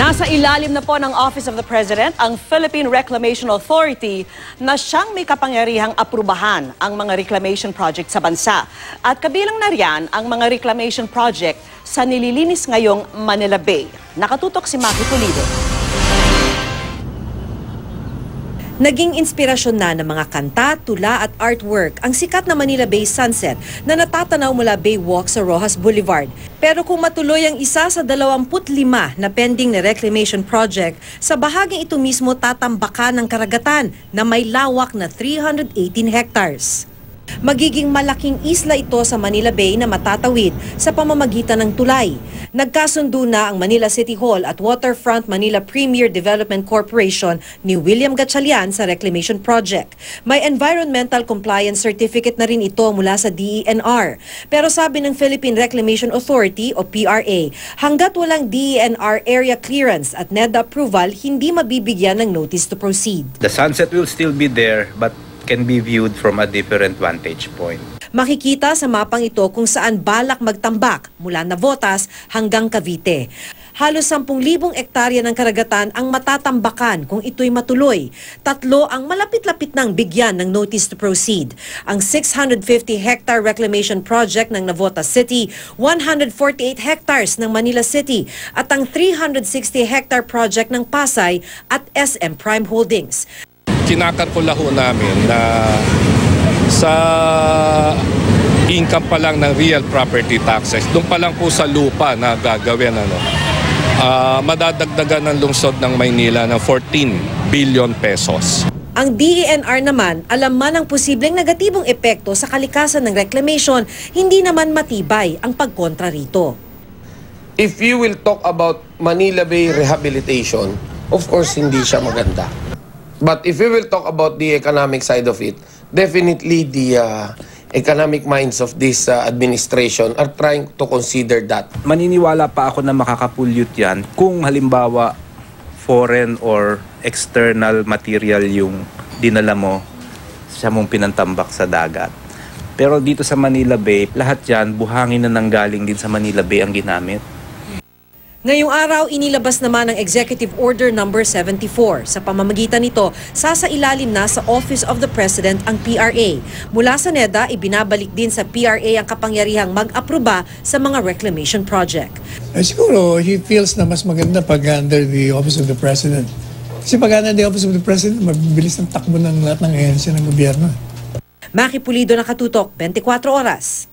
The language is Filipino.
Nasa ilalim na po ng Office of the President ang Philippine Reclamation Authority na siyang may kapangyarihang aprubahan ang mga reclamation project sa bansa. At kabilang na riyan ang mga reclamation project sa nililinis ngayong Manila Bay. Nakatutok si Maki Pulido. Naging inspirasyon na ng mga kanta, tula at artwork ang sikat na Manila Bay sunset na natatanaw mula Baywalk sa Roxas Boulevard. Pero kung matuloy ang isa sa 25 na pending na reclamation project, sa bahaging ito mismo tatambakan ng karagatan na may lawak na 318 hectares. Magiging malaking isla ito sa Manila Bay na matatawid sa pamamagitan ng tulay. Nagkasundo na ang Manila City Hall at Waterfront Manila Premier Development Corporation ni William Gatchalian sa reclamation project. May environmental compliance certificate na rin ito mula sa DENR. Pero sabi ng Philippine Reclamation Authority o PRA, hanggat walang DENR area clearance at NEDA approval, hindi mabibigyan ng notice to proceed. The sunset will still be there but can be viewed from a different vantage point. Makikita sa mapang ito kung saan balak magtambak mula Navotas hanggang Cavite. Halos 10,000 ektarya ng karagatan ang matatambakan kung ito'y matuloy. 3 ang malapit-lapit ng bigyan ng notice to proceed. Ang 650-hectare reclamation project ng Navotas City, 148 hectares ng Manila City at ang 360-hectare project ng Pasay at SM Prime Holdings. Kinakalkula ho namin na sa income pa lang ng real property taxes, doon pa lang po sa lupa na gagawin, madadagdagan ng lungsod ng Maynila ng 14 billion pesos. Ang DENR naman, alam man ang posibleng negatibong epekto sa kalikasan ng reclamation, hindi naman matibay ang pagkontra rito. If you will talk about Manila Bay rehabilitation, of course hindi siya maganda. But if we will talk about the economic side of it, definitely the economic minds of this administration are trying to consider that. Maniniwala pa ako na makakapollute yan kung halimbawa foreign or external material yung dinala mo sa mong pinantambak sa dagat. Pero dito sa Manila Bay, lahat yan buhangin na nanggaling din sa Manila Bay ang ginamit. Ngayong araw, inilabas naman ang Executive Order No. 74. Sa pamamagitan nito, sasailalim na sa Office of the President ang PRA. Mula sa NEDA, ibinabalik din sa PRA ang kapangyarihang mag-aproba sa mga reclamation project. Siguro, he feels na mas maganda pag under the Office of the President. Kasi pag under the Office of the President, mabilis ang takbo ng lahat ng ahensya ng gobyerno. Maki Pulido, Nakatutok, 24 Oras.